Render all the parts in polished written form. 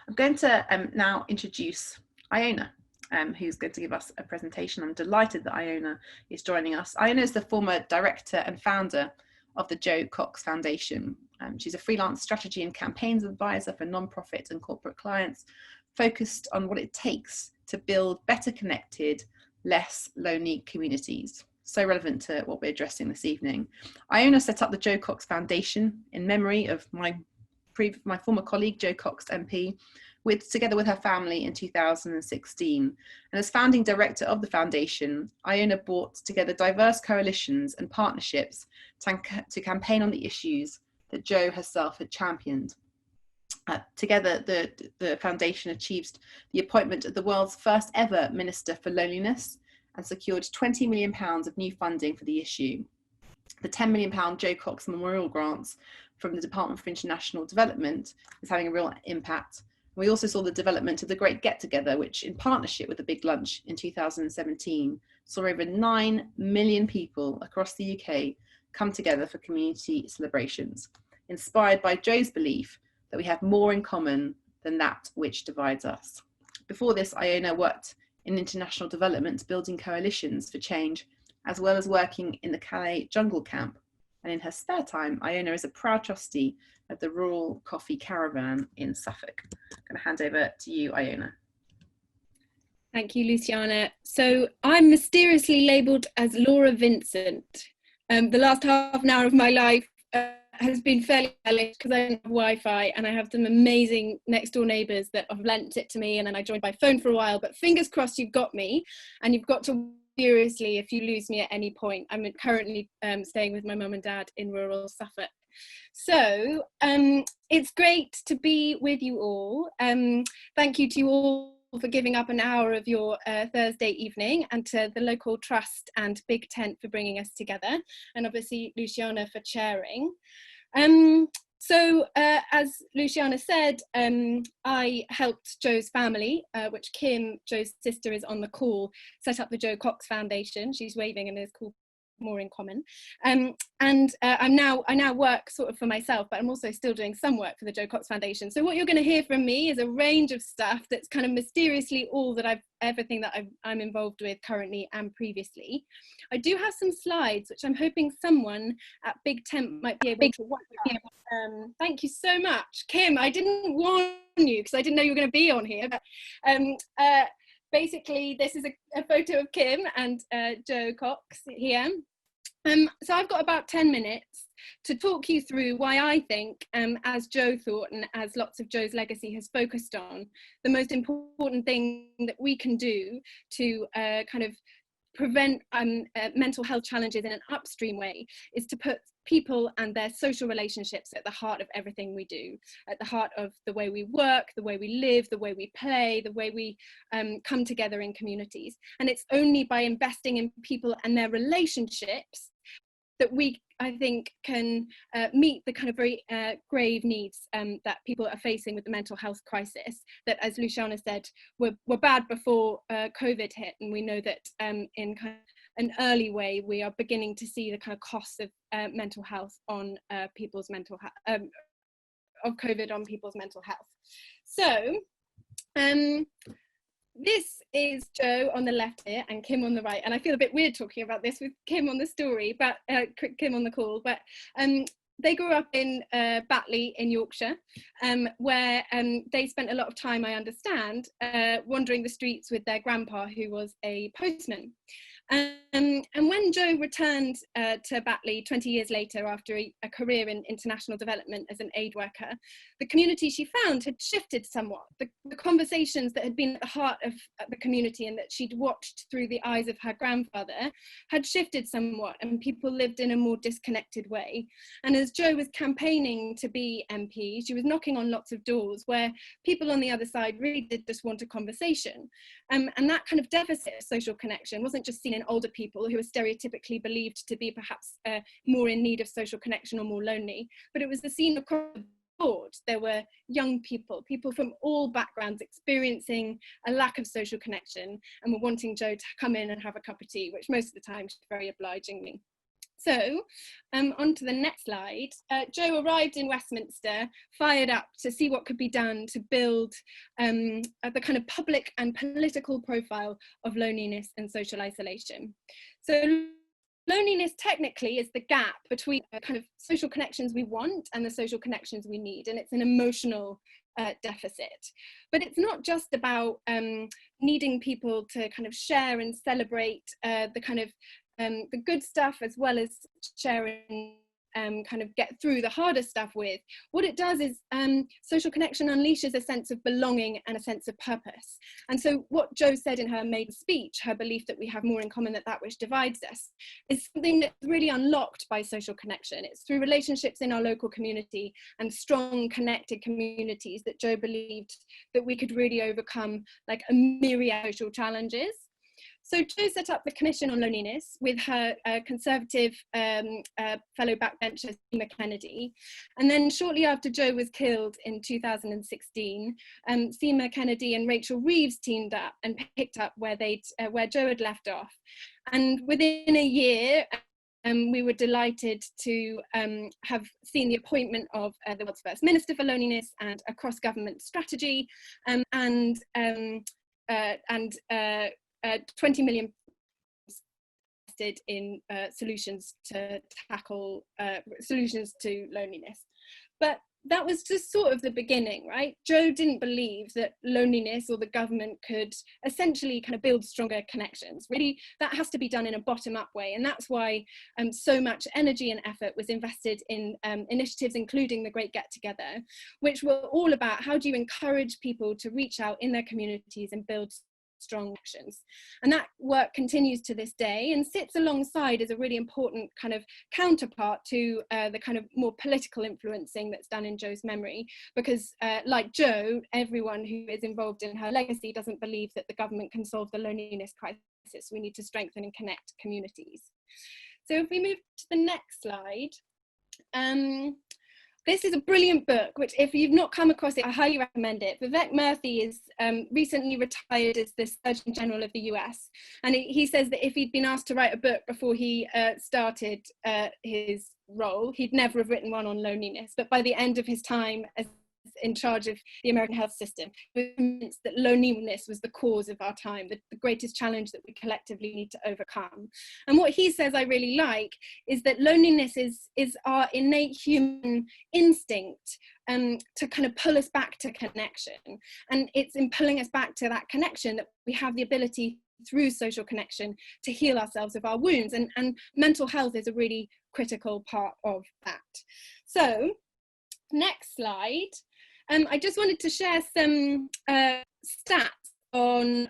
I'm going to now introduce Iona, who's going to give us a presentation. I'm delighted that Iona is joining us. Iona is the former director and founder of the Jo Cox Foundation. She's a freelance strategy and campaigns advisor for nonprofit and corporate clients, focused on what it takes to build better connected, less lonely communities. So relevant to what we're addressing this evening. Iona set up the Jo Cox Foundation in memory of my former colleague, Jo Cox MP, together with her family in 2016. And as founding director of the foundation, Iona brought together diverse coalitions and partnerships to campaign on the issues that Jo herself had championed. Together, the foundation achieved the appointment of the world's first ever Minister for Loneliness and secured £20 million of new funding for the issue. The £10 million Jo Cox Memorial Grants from the Department for International Development is having a real impact. We also saw the development of the Great Get Together, which in partnership with the Big Lunch in 2017, saw over 9 million people across the UK come together for community celebrations, inspired by Jo's belief that we have more in common than that which divides us. Before this, Iona worked in international development, building coalitions for change, as well as working in the Calais jungle camp. And in her spare time, Iona is a proud trustee of the Rural Coffee Caravan in Suffolk. I'm going to hand over to you, Iona. Thank you, Luciana. So I'm mysteriously labelled as Laura Vincent. The last half an hour of my life has been fairly hellish because I don't have Wi-Fi and I have some amazing next door neighbours that have lent it to me, and then I joined by phone for a while, but fingers crossed you've got me, and you've got to furiously if you lose me at any point. I'm currently staying with my mum and dad in rural Suffolk. So it's great to be with you all. Thank you to you all for giving up an hour of your Thursday evening, and to the local trust and Big Tent for bringing us together, and obviously Luciana for chairing. So as Luciana said, I helped Jo's family, which Kim, Jo's sister, is on the call, set up the Jo Cox Foundation. She's waving and there's called More in Common. I now work sort of for myself, but I'm also still doing some work for the Jo Cox Foundation. So what you're going to hear from me is a range of stuff that's kind of mysteriously everything that I'm involved with currently and previously. I do have some slides which I'm hoping someone at Big Tent might be able to watch. Thank you so much, Kim. I didn't warn you because I didn't know you were going to be on here, but basically this is a photo of Kim and Jo Cox here. So I've got about 10 minutes to talk you through why I think, as Jo thought and as lots of Jo's legacy has focused on, the most important thing that we can do to kind of prevent mental health challenges in an upstream way is to put people and their social relationships at the heart of everything we do, at the heart of the way we work, the way we live, the way we play, the way we come together in communities. And it's only by investing in people and their relationships that we, I think, can meet the kind of very grave needs that people are facing with the mental health crisis that, as Luciana said, were bad before COVID hit. And we know that in kind of an early way, we are beginning to see the kind of costs of mental health on people's mental health, of COVID on people's mental health. So, this is Jo on the left here and Kim on the right, and I feel a bit weird talking about this with Kim on the story, but Kim on the call, but they grew up in Batley in Yorkshire, where they spent a lot of time, I understand, wandering the streets with their grandpa, who was a postman. And when Jo returned to Batley 20 years later after a career in international development as an aid worker, the community she found had shifted somewhat. The conversations that had been at the heart of the community and that she'd watched through the eyes of her grandfather had shifted somewhat, and people lived in a more disconnected way. And as Jo was campaigning to be MP, she was knocking on lots of doors where people on the other side really did just want a conversation. And that kind of deficit of social connection wasn't just seen in older people who are stereotypically believed to be perhaps more in need of social connection or more lonely, but it was seen across the board. There were young people from all backgrounds experiencing a lack of social connection and were wanting Jo to come in and have a cup of tea, which most of the time she very obligingly So on to the next slide. Jo arrived in Westminster, fired up to see what could be done to build the kind of public and political profile of loneliness and social isolation. So loneliness technically is the gap between kind of social connections we want and the social connections we need, and it's an emotional deficit. But it's not just about needing people to kind of share and celebrate the kind of the good stuff, as well as sharing kind of get through the harder stuff with. What it does is social connection unleashes a sense of belonging and a sense of purpose. And so what Jo said in her maiden speech, her belief that we have more in common than that which divides us, is something that's really unlocked by social connection. It's through relationships in our local community and strong connected communities that Jo believed that we could really overcome like a myriad of social challenges. So Jo set up the Commission on Loneliness with her Conservative fellow backbencher, Seema Kennedy. And then shortly after Jo was killed in 2016, Seema Kennedy and Rachel Reeves teamed up and picked up where Jo had left off. And within a year, we were delighted to have seen the appointment of the world's first Minister for Loneliness and a cross-government strategy, and 20 million invested in solutions to tackle solutions to loneliness. But that was just sort of the beginning, right? Jo didn't believe that loneliness or the government could essentially kind of build stronger connections. Really, that has to be done in a bottom-up way, and that's why so much energy and effort was invested in initiatives, including the Great Get Together, which were all about how do you encourage people to reach out in their communities and build strong connections. And that work continues to this day and sits alongside as a really important kind of counterpart to the kind of more political influencing that's done in Jo's memory, because like Jo, everyone who is involved in her legacy doesn't believe that the government can solve the loneliness crisis. We need to strengthen and connect communities. So if we move to the next slide, this is a brilliant book, which if you've not come across it, I highly recommend it. Vivek Murthy is recently retired as the Surgeon General of the US. And he says that if he'd been asked to write a book before he started his role, he'd never have written one on loneliness. But by the end of his time as in charge of the American health system, he was convinced that loneliness was the cause of our time, the greatest challenge that we collectively need to overcome. And what he says I really like is that loneliness is our innate human instinct to kind of pull us back to connection. And it's in pulling us back to that connection that we have the ability through social connection to heal ourselves of our wounds. And mental health is a really critical part of that. So next slide. I just wanted to share some stats on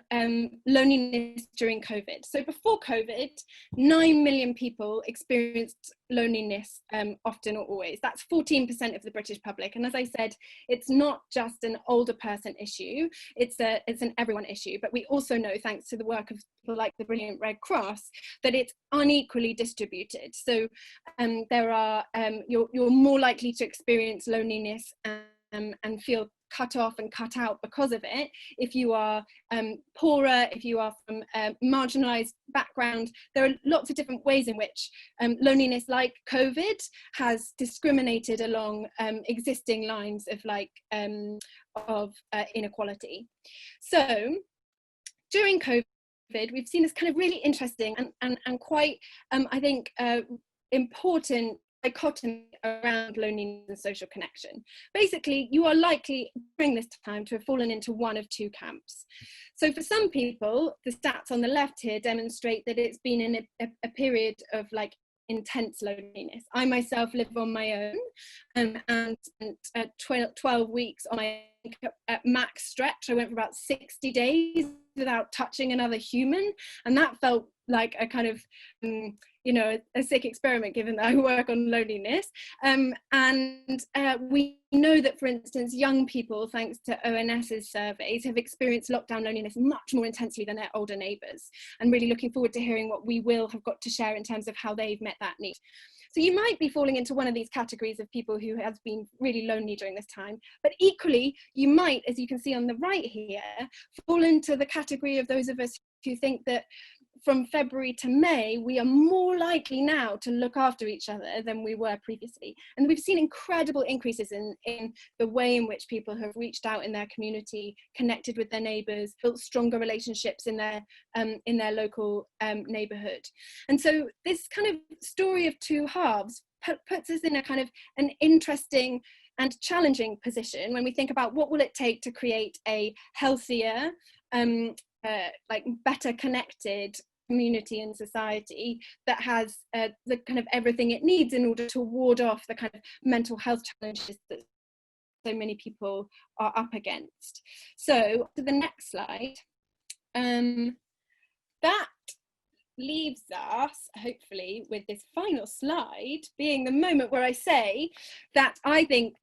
loneliness during COVID. So before COVID, 9 million people experienced loneliness often or always. That's 14% of the British public. And as I said, it's not just an older person issue, it's an everyone issue. But we also know, thanks to the work of people like the brilliant Red Cross, that it's unequally distributed. So there are, you're more likely to experience loneliness and feel cut off and cut out because of it if you are poorer, if you are from a marginalized background. There are lots of different ways in which loneliness, like COVID, has discriminated along existing lines of inequality. So during COVID, we've seen this kind of really interesting and quite I think important dichotomy around loneliness and social connection. Basically, you are likely during this time to have fallen into one of two camps. So for some people, the stats on the left here demonstrate that it's been in a period of like intense loneliness. I myself live on my own and spent 12 weeks on my at max stretch. I went for about 60 days without touching another human, and that felt like a kind of a sick experiment, given that I work on loneliness. We know that, for instance, young people, thanks to ONS's surveys, have experienced lockdown loneliness much more intensely than their older neighbours. And really looking forward to hearing what we will have got to share in terms of how they've met that need. So you might be falling into one of these categories of people who has been really lonely during this time, but equally you might, as you can see on the right here, fall into the category of those of us who think that from February to May, we are more likely now to look after each other than we were previously. And we've seen incredible increases in the way in which people have reached out in their community, connected with their neighbours, built stronger relationships in their local neighbourhood. And so this kind of story of two halves puts us in a kind of an interesting and challenging position when we think about what will it take to create a healthier, like better connected community and society that has the kind of everything it needs in order to ward off the kind of mental health challenges that so many people are up against. So to the next slide, that leaves us hopefully with this final slide being the moment where I say that I think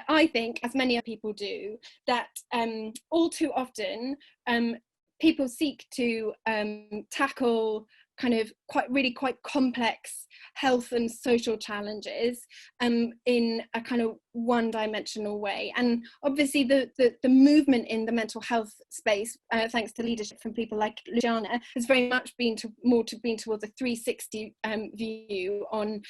I think, as many other people do, that all too often people seek to tackle kind of quite complex health and social challenges in a kind of one-dimensional way. And obviously the movement in the mental health space, thanks to leadership from people like Luciana, has very much been towards a 360 view on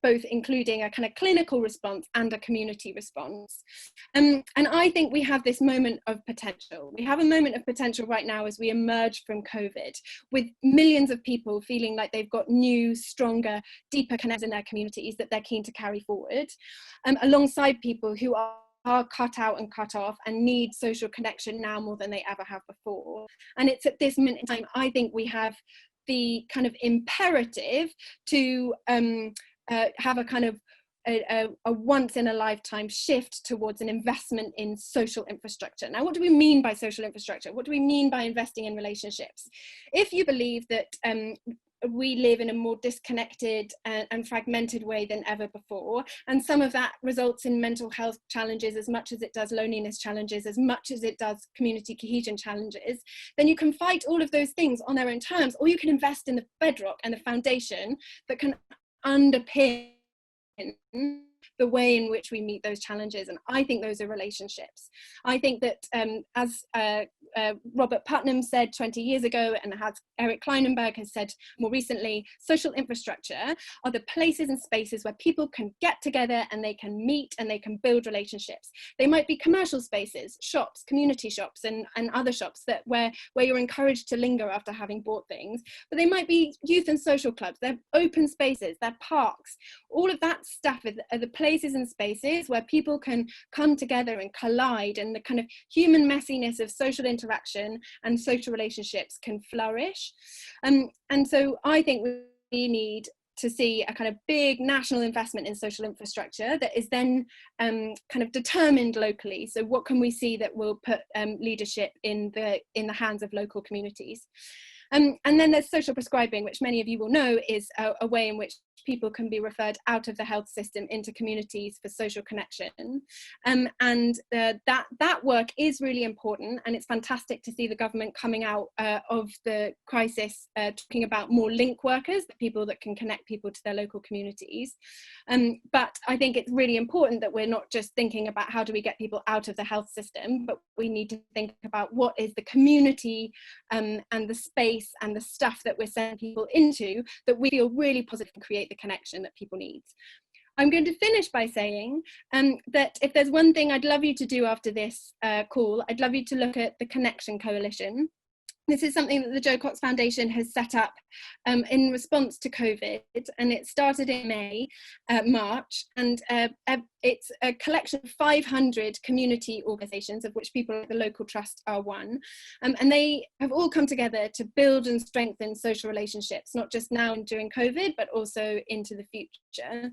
both including a kind of clinical response and a community response. And I think we have this moment of potential. We have a moment of potential right now as we emerge from COVID, with millions of people feeling like they've got new, stronger, deeper connections in their communities that they're keen to carry forward, alongside people who are cut out and cut off and need social connection now more than they ever have before. And it's at this moment in time, I think we have the kind of imperative to have a kind of a once in a lifetime shift towards an investment in social infrastructure. Now, what do we mean by social infrastructure? What do we mean by investing in relationships? If you believe that we live in a more disconnected and fragmented way than ever before, and some of that results in mental health challenges as much as it does loneliness challenges, as much as it does community cohesion challenges, then you can fight all of those things on their own terms, or you can invest in the bedrock and the foundation that can underpin the way in which we meet those challenges. And I think those are relationships. I think that as Robert Putnam said 20 years ago, and as Eric Kleinenberg has said more recently, social infrastructure are the places and spaces where people can get together and they can meet and they can build relationships. They might be commercial spaces, shops, community shops, and other shops that where you're encouraged to linger after having bought things, but they might be youth and social clubs, they're open spaces, they're parks. All of that stuff are the places and spaces where people can come together and collide, and the kind of human messiness of social interaction and social relationships can flourish. And so I think we need to see a kind of big national investment in social infrastructure that is then kind of determined locally. So what can we see that will put leadership in the hands of local communities? And then there's social prescribing, which many of you will know is a way in which people can be referred out of the health system into communities for social connection. That work is really important, and it's fantastic to see the government coming out of the crisis talking about more link workers, the people that can connect people to their local communities. But I think it's really important that we're not just thinking about how do we get people out of the health system, but we need to think about what is the community and the space and the stuff that we're sending people into that we feel really positive and create the connection that people need. I'm going to finish by saying that if there's one thing I'd love you to do after this call, I'd love you to look at the Connection Coalition. This is something that the Jo Cox Foundation has set up in response to COVID, and it started in March, and it's a collection of 500 community organisations, of which people at the local trust are one, and they have all come together to build and strengthen social relationships, not just now and during COVID, but also into the future.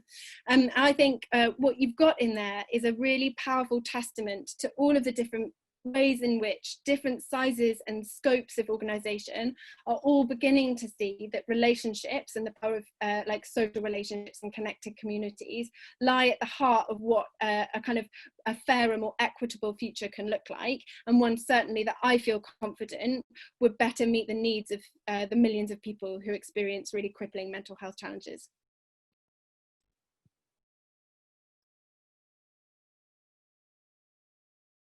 I think what you've got in there is a really powerful testament to all of the different ways in which different sizes and scopes of organisation are all beginning to see that relationships and the power of like social relationships and connected communities lie at the heart of what a kind of a fairer, more equitable future can look like, and one certainly that I feel confident would better meet the needs of the millions of people who experience really crippling mental health challenges.